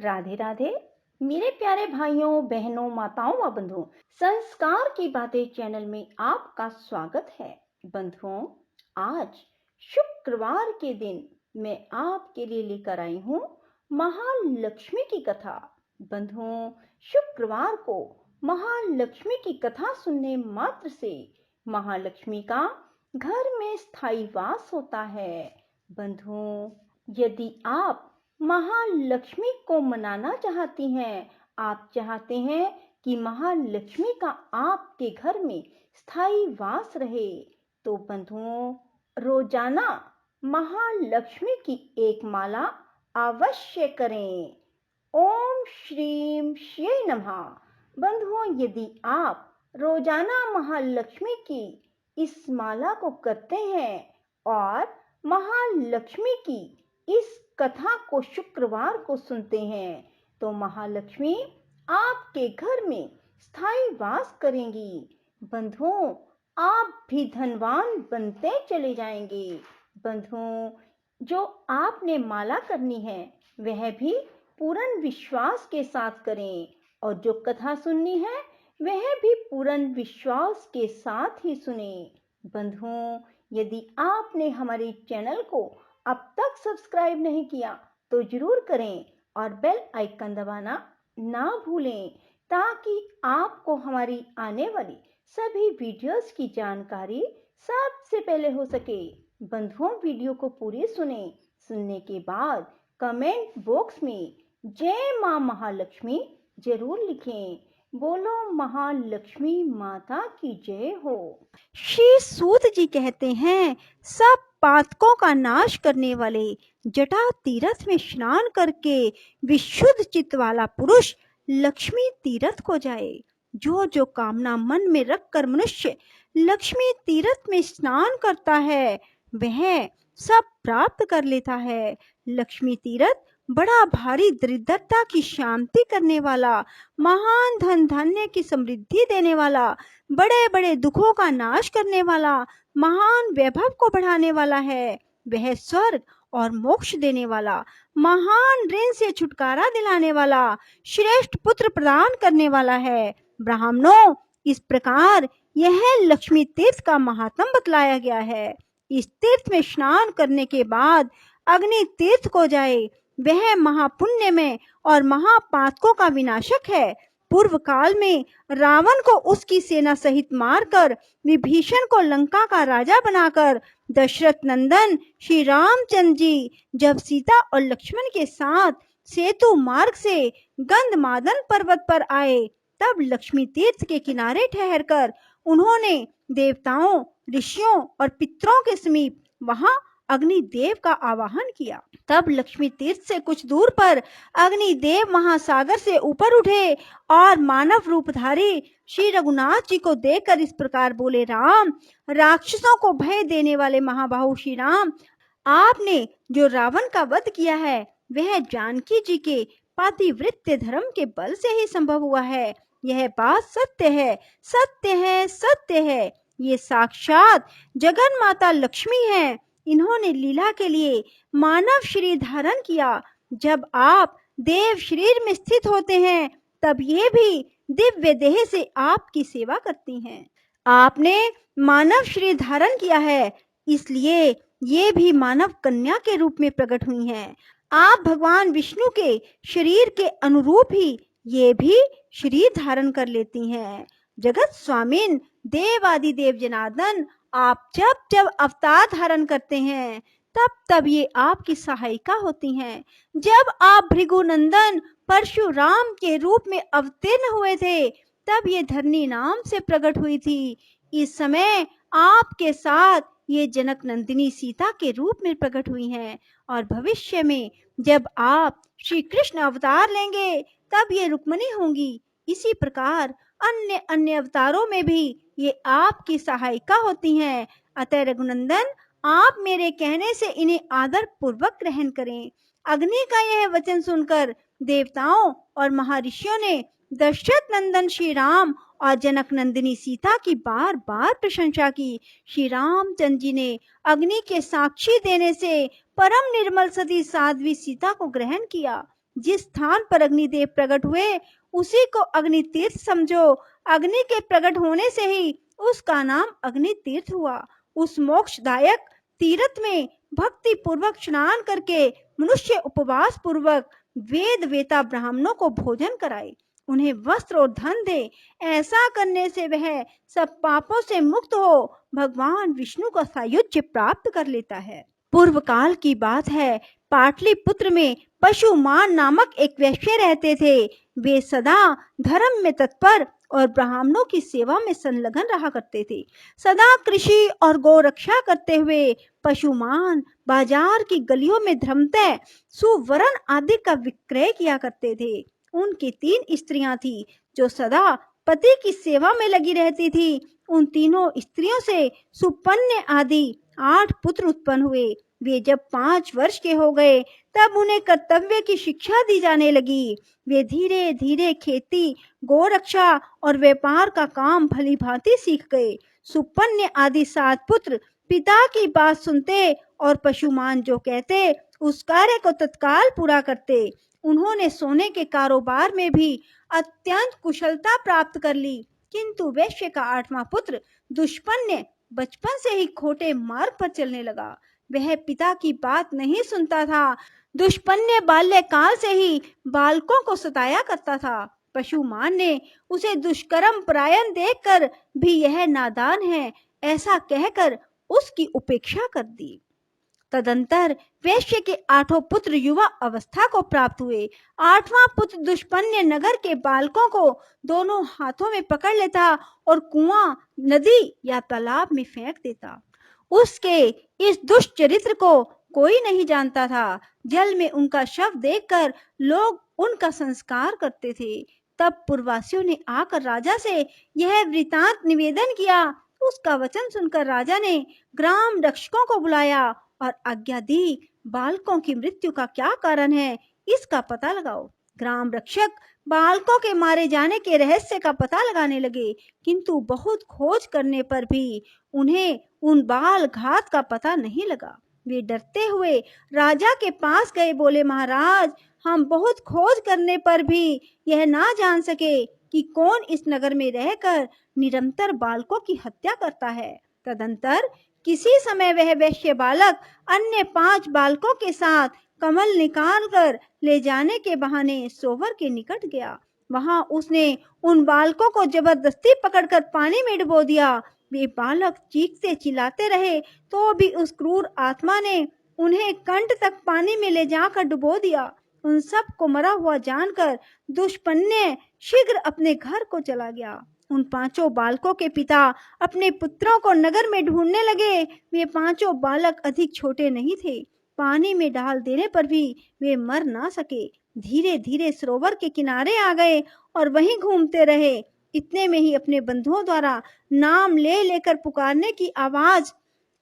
राधे राधे मेरे प्यारे भाइयों बहनों माताओं व बंधुओं, संस्कार की बातें चैनल में आपका स्वागत है। बंधुओं, आज शुक्रवार के दिन मैं आपके लिए लेकर आई हूँ महालक्ष्मी की कथा। बंधुओं, शुक्रवार को महालक्ष्मी की कथा सुनने मात्र से महालक्ष्मी का घर में स्थायी वास होता है। बंधुओं, यदि आप महालक्ष्मी को मनाना चाहती हैं, आप चाहते हैं कि महालक्ष्मी का आपके घर में स्थायी वास रहे, तो बंधुओं रोजाना महालक्ष्मी की एक माला अवश्य करें। ओम श्रीम श्री नमः। बंधुओं, यदि आप रोजाना महालक्ष्मी की इस माला को करते हैं और महालक्ष्मी की इस कथा को शुक्रवार को सुनते हैं, तो महालक्ष्मी आपके घर में स्थायी वास करेंगी। बंधुओं, आप भी धनवान बनते चले जाएंगे। बंधुओं, जो आपने माला करनी है वह भी पूर्ण विश्वास के साथ करें, और जो कथा सुननी है वह भी पूर्ण विश्वास के साथ ही सुने। बंधुओं, यदि आपने हमारे चैनल को अब तक सब्सक्राइब नहीं किया तो जरूर करें और बेल आइकन दबाना ना भूलें, ताकि आपको हमारी आने वाली सभी वीडियोस की जानकारी सबसे पहले हो सके। बंधुओं, वीडियो को पूरी सुनने के बाद कमेंट बॉक्स में जय मां महालक्ष्मी जरूर लिखें। बोलो महालक्ष्मी माता की जय हो। श्री सूत जी कहते हैं, सब पातकों का नाश करने वाले जटा तीर्थ में स्नान करके विशुद्ध चित्त वाला पुरुष लक्ष्मी तीर्थ को जाए। जो जो कामना मन में रखकर मनुष्य लक्ष्मी तीर्थ में स्नान करता है वह सब प्राप्त कर लेता है। लक्ष्मी तीर्थ बड़ा भारी दरिद्रता की शांति करने वाला, महान धन धान्य की समृद्धि देने वाला, बड़े बड़े दुखों का नाश करने वाला, महान वैभव को बढ़ाने वाला है। वह स्वर्ग और मोक्ष देने वाला, महान ऋण से छुटकारा दिलाने वाला, श्रेष्ठ पुत्र प्रदान करने वाला है। ब्राह्मणों, इस प्रकार यह लक्ष्मी तीर्थ का महात्म बतलाया गया है। इस तीर्थ में स्नान करने के बाद अग्नि तीर्थ को जाए, वह महापुण्य में और महापातकों का विनाशक है। पूर्व काल में रावण को उसकी सेना सहित मारकर विभीषण को लंका का राजा बनाकर दशरथ नंदन श्री रामचंद्र जी जब सीता और लक्ष्मण के साथ सेतु मार्ग से गंधमादन पर्वत पर आए, तब लक्ष्मी तीर्थ के किनारे ठहरकर उन्होंने देवताओं, ऋषियों और पितरों के समीप वहां अग्निदेव का आवाहन किया। तब लक्ष्मी तीर्थ से कुछ दूर पर अग्निदेव महासागर से ऊपर उठे और मानव रूपधारी श्री रघुनाथ जी को देखकर इस प्रकार बोले, राम, राक्षसों को भय देने वाले महाबाहु श्री राम, आपने जो रावण का वध किया है वह जानकी जी के पातिव्रत्य धर्म के बल से ही संभव हुआ है। यह बात सत्य है, सत्य है, सत्य है। ये साक्षात जगन माता लक्ष्मी है। इन्होंने लीला के लिए मानव शरीर धारण किया। जब आप देव शरीर में स्थित होते हैं तब ये भी दिव्य देह से आपकी सेवा करती हैं। आपने मानव शरीर धारण किया है, इसलिए ये भी मानव कन्या के रूप में प्रकट हुई हैं। आप भगवान विष्णु के शरीर के अनुरूप ही ये भी शरीर धारण कर लेती हैं। जगत स्वामिन देवादिदेव जनार्दन, आप जब जब अवतार धारण करते हैं तब तब ये आपकी सहायिका होती हैं। जब आप भृगुनंदन परशुराम के रूप में अवतीर्ण हुए थे तब ये धरणी नाम से प्रकट हुई थी। इस समय आपके साथ ये जनक नंदिनी सीता के रूप में प्रकट हुई हैं, और भविष्य में जब आप श्री कृष्ण अवतार लेंगे तब ये रुक्मिणी होंगी। इसी प्रकार अन्य अन्य अवतारों में भी ये आपकी सहायिका होती हैं। अतः रघुनंदन, आप मेरे कहने से इन्हें आदर पूर्वक ग्रहण करें। अग्नि का यह वचन सुनकर देवताओं और महर्षियों ने दशरथ नंदन श्री राम और जनक नंदिनी सीता की बार बार प्रशंसा की। श्री रामचंद्र जी ने अग्नि के साक्षी देने से परम निर्मल सती साध्वी सीता को ग्रहण किया। जिस स्थान पर अग्निदेव प्रकट हुए उसी को अग्नि तीर्थ समझो। अग्नि के प्रकट होने से ही उसका नाम अग्नि तीर्थ हुआ। उस मोक्षदायक तीर्थ में भक्ति पूर्वक स्नान करके मनुष्य उपवास पूर्वक वेद वेता ब्राह्मणों को भोजन कराए, उन्हें वस्त्र और धन दे। ऐसा करने से वह सब पापों से मुक्त हो भगवान विष्णु का सायुज्य प्राप्त कर लेता है। पूर्व काल की बात है, पाटलिपुत्र में पशुमान नामक एक वैश्य रहते थे। वे सदा धर्म में तत्पर और ब्राह्मणों की सेवा में संलग्न रहा करते थे। सदा कृषि और गौ रक्षा करते हुए पशुमान बाजार की गलियों में धर्मतः सुवर्ण आदि का विक्रय किया करते थे। उनकी 3 स्त्रियां थी जो सदा पति की सेवा में लगी रहती थी। उन तीनों स्त्रियों से सुपन्य आदि 8 पुत्र उत्पन्न हुए। वे जब 5 वर्ष के हो गए तब उन्हें कर्तव्य की शिक्षा दी जाने लगी। वे धीरे धीरे खेती, गोरक्षा और व्यापार का काम भली भांति सीख गए। सुपन्य आदि 7 पुत्र पिता की बात सुनते और पशुमान जो कहते उस कार्य को तत्काल पूरा करते। उन्होंने सोने के कारोबार में भी अत्यंत कुशलता प्राप्त कर ली। किंतु वैश्य का 8वां पुत्र दुष्पन्य बचपन से ही खोटे मार्ग पर चलने लगा। वह पिता की बात नहीं सुनता था। दुष्पन्य बाल्यकाल से ही बालकों को सताया करता था। पशुमान ने उसे दुष्कर्म परायण देखकर भी यह नादान है ऐसा कहकर उसकी उपेक्षा कर दी। तदंतर वैश्य के 8 पुत्र युवा अवस्था को प्राप्त हुए। 8वां पुत्र दुष्पन्य नगर के बालकों को दोनों हाथों में पकड़ लेता और कुआं, नदी या तालाब में फेंक देता। उसके इस दुष्ट चरित्र को कोई नहीं जानता था। जल में उनका शव देखकर लोग उनका संस्कार करते थे। तब पूर्ववासियों ने आकर राजा से यह वृतांत निवेदन किया। उसका वचन सुनकर राजा ने ग्राम रक्षकों को बुलाया और आज्ञा दी, बालकों की मृत्यु का क्या कारण है इसका पता लगाओ। ग्राम रक्षक बालकों के मारे जाने के रहस्य का पता लगाने लगे, किंतु बहुत खोज करने पर भी उन्हें उन बाल घात का पता नहीं लगा। वे डरते हुए राजा के पास गए, बोले, महाराज, हम बहुत खोज करने पर भी यह ना जान सके कि कौन इस नगर में रहकर निरंतर बालकों की हत्या करता है। तदंतर किसी समय वह वैश्य बालक अन्य 5 बालकों के साथ कमल निकालकर ले जाने के बहाने सोवर के निकट गया। वहां उसने उन बालकों को जबरदस्ती पकड़कर पानी में डुबो दिया। वे बालक चीखते चिल्लाते रहे तो भी उस क्रूर आत्मा ने उन्हें कंठ तक पानी में ले जाकर डुबो दिया। उन सब को मरा हुआ जानकर दुष्पन्य शीघ्र अपने घर को चला गया। उन 5 बालकों के पिता अपने पुत्रों को नगर में ढूंढने लगे। वे 5 बालक अधिक छोटे नहीं थे। पानी में डाल देने पर भी वे मर ना सके। धीरे धीरे सरोवर के किनारे आ गए और वहीं घूमते रहे। इतने में ही अपने बंधुओं द्वारा नाम ले लेकर पुकारने की आवाज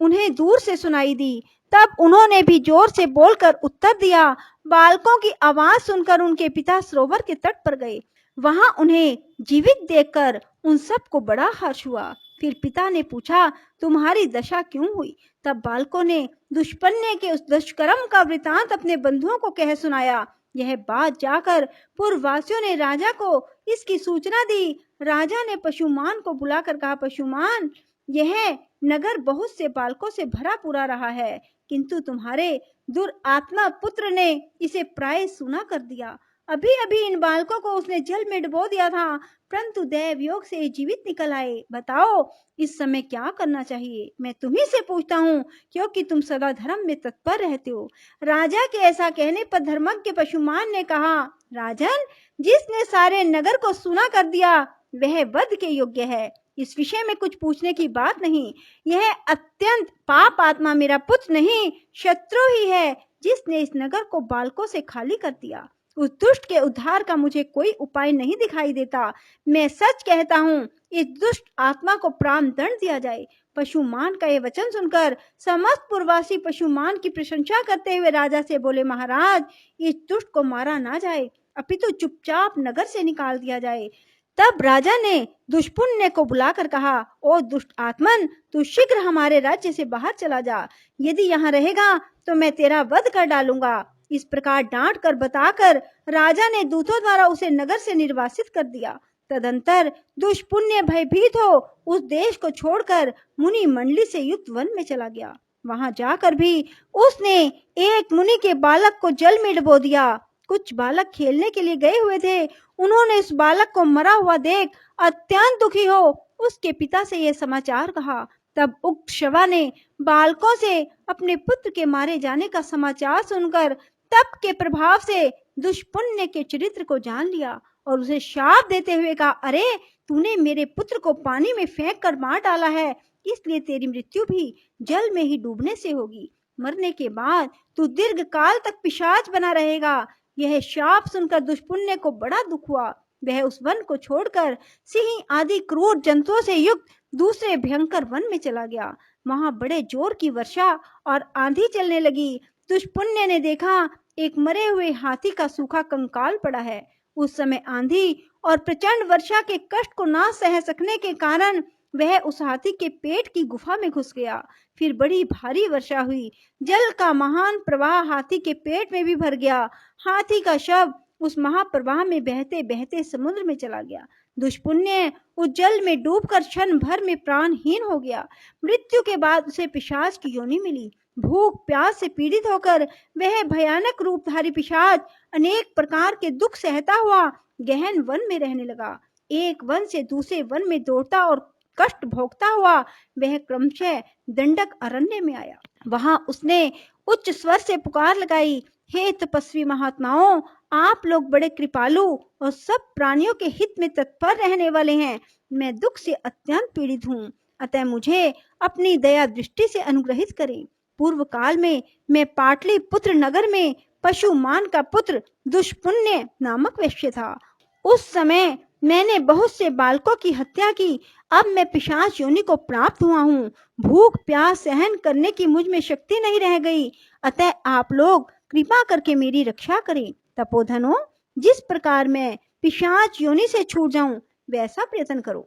उन्हें दूर से सुनाई दी। तब उन्होंने भी जोर से बोलकर उत्तर दिया। बालकों की आवाज सुनकर उनके पिता सरोवर के तट पर गए। वहां उन्हें जीवित देखकर उन सबको बड़ा हर्ष हुआ। फिर पिता ने पूछा, तुम्हारी दशा क्यों हुई? तब बालकों ने दुष्पन्य के उस दुष्कर्म का वृतांत अपने बंधुओं को कह सुनाया। यह बात जाकर पूर्ववासियों ने राजा को इसकी सूचना दी। राजा ने पशुमान को बुलाकर कहा, पशुमान, यह नगर बहुत से बालकों से भरा पूरा रहा है, किंतु तुम्हारे दुरात्मा पुत्र ने इसे प्राय सूना कर दिया। अभी अभी इन बालकों को उसने जल में डुबो दिया था, परंतु दैव योग से जीवित निकल आए। बताओ इस समय क्या करना चाहिए? मैं तुम्ही से पूछता हूँ, क्योंकि तुम सदा धर्म में तत्पर रहते हो। राजा के ऐसा कहने पर धर्मज्ञ पशुमान ने कहा, राजन, जिसने सारे नगर को सूना कर दिया वह वध के योग्य है। इस विषय में कुछ पूछने की बात नहीं। यह अत्यंत पाप आत्मा मेरा पुत्र नहीं, शत्रु ही है, जिसने इस नगर को बालकों से खाली कर दिया। उस दुष्ट के उद्धार का मुझे कोई उपाय नहीं दिखाई देता। मैं सच कहता हूँ, इस दुष्ट आत्मा को प्राण दंड दिया जाए। पशुमान का यह वचन सुनकर समस्त पूर्ववासी पशुमान की प्रशंसा करते हुए राजा से बोले, महाराज, इस दुष्ट को मारा ना जाए, अपितु चुपचाप नगर से निकाल दिया जाए। तब राजा ने दुष्पुण्य को बुलाकर कहा, ओ दुष्ट आत्मन, तू शीघ्र हमारे राज्य से बाहर चला जा। यदि यहाँ रहेगा तो मैं तेरा वध कर डालूंगा। इस प्रकार डांट कर बताकर राजा ने दूतों द्वारा उसे नगर से निर्वासित कर दिया। तदंतर दुष्पुण्य भयभीत हो उस देश को छोड़कर मुनि मंडली से युक्त वन में चला गया। वहां जाकर भी उसने एक मुनि के बालक को जल में डुबो दिया। कुछ बालक खेलने के लिए गए हुए थे। उन्होंने उस बालक को मरा हुआ देख अत्यंत दुखी हो उसके पिता से यह समाचार कहा। तब उक्त शवा ने बालकों से अपने पुत्र के मारे जाने का समाचार सुनकर तप के प्रभाव से दुष्पुण्य के चरित्र को जान लिया और उसे शाप देते हुए कहा, अरे तूने मेरे पुत्र को पानी में फेंक कर मार डाला है, इसलिए तेरी मृत्यु भी जल में ही डूबने से होगी। मरने के बाद तू दीर्घ काल तक पिशाच बना रहेगा। यह शाप सुनकर दुष्पुण्य को बड़ा दुख हुआ। वह उस वन को छोड़कर सिंह आदि क्रूर जंतुओं से युक्त दूसरे भयंकर वन में चला गया। वहां बड़े जोर की वर्षा और आंधी चलने लगी। दुष्पुण्य ने देखा एक मरे हुए हाथी का सूखा कंकाल पड़ा है। उस समय आंधी और प्रचंड वर्षा के कष्ट को ना सह सकने के कारण वह उस हाथी के पेट की गुफा में घुस गया। फिर बड़ी भारी वर्षा हुई। जल का महान प्रवाह हाथी के पेट में भी भर गया। हाथी का शव उस महाप्रवाह में बहते बहते समुद्र में चला गया। दुष्पुण्य उस जल में डूबकर क्षण भर में प्राणहीन हो गया। मृत्यु के बाद उसे पिशाच की योनि मिली। भूख प्यास से पीड़ित होकर वह भयानक रूपधारी पिशाच अनेक प्रकार के दुख सहता हुआ गहन वन में रहने लगा। एक वन से दूसरे वन में दौड़ता और कष्ट भोगता हुआ वह क्रमशः दंडक अरण्य में आया। वहां उसने उच्च स्वर से पुकार लगाई, हे तपस्वी महात्माओं, आप लोग बड़े कृपालु और सब प्राणियों के हित में तत्पर रहने वाले हैं। मैं दुख से अत्यंत पीड़ित हूँ, अतः मुझे अपनी दया दृष्टि से अनुग्रहित करें। पूर्व काल में मैं पाटलिपुत्र नगर में पशुमान का पुत्र दुष्पुण्य नामक वैश्य था। उस समय मैंने बहुत से बालकों की हत्या की। अब मैं पिशाच योनि को प्राप्त हुआ हूँ। भूख प्यास सहन करने की मुझ में शक्ति नहीं रह गई, अतः आप लोग कृपा करके मेरी रक्षा करें। तपोधनो, जिस प्रकार मैं पिशाच योनि से छूट जाऊं वैसा प्रयत्न करो।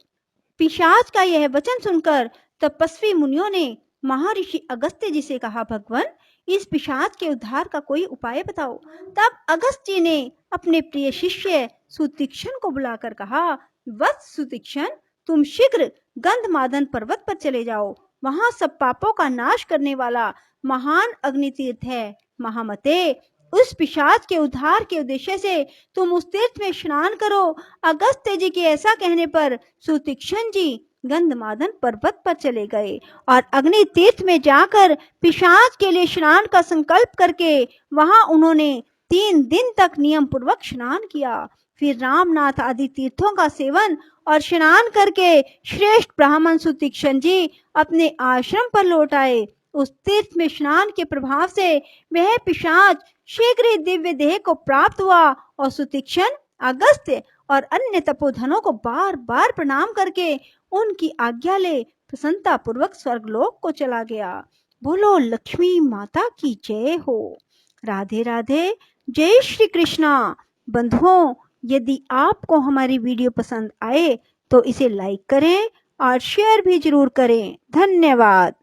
पिशाच का यह वचन सुनकर तपस्वी मुनियों ने महर्षि अगस्त्य जी से कहा, भगवान, इस पिशाच के उद्धार का कोई उपाय बताओ। तब अगस्त्य जी ने अपने प्रिय शिष्य सुतीक्ष्ण को बुलाकर कहा, वत्स सुतीक्ष्ण, तुम शीघ्र गंधमादन पर्वत पर चले जाओ। वहां सब पापों का नाश करने वाला महान अग्नि तीर्थ है। महामते, उस पिशाच के उद्धार के उद्देश्य से तुम उस तीर्थ में स्नान करो। अगस्त्य जी के ऐसा कहने पर सुतीक्ष्ण जी गंधमादन पर्वत पर चले गए और अग्नि तीर्थ में जाकर पिशाच के लिए स्नान का संकल्प करके वहां उन्होंने 3 दिन तक नियम पूर्वक स्नान किया। फिर रामनाथ आदि तीर्थों का सेवन और स्नान करके श्रेष्ठ ब्राह्मण सुतीक्ष्ण जी अपने आश्रम पर लौट आए। उस तीर्थ में स्नान के प्रभाव से वह पिशाच शीघ्र ही दिव्य देह को प्राप्त हुआ और सुतीक्ष्ण, अगस्त्य और अन्य तपोधनों को बार बार प्रणाम करके उनकी आज्ञा ले प्रसन्नता पूर्वक स्वर्गलोक को चला गया। बोलो लक्ष्मी माता की जय हो। राधे राधे। जय श्री कृष्णा। बंधुओं, यदि आपको हमारी वीडियो पसंद आए तो इसे लाइक करें और शेयर भी जरूर करें। धन्यवाद।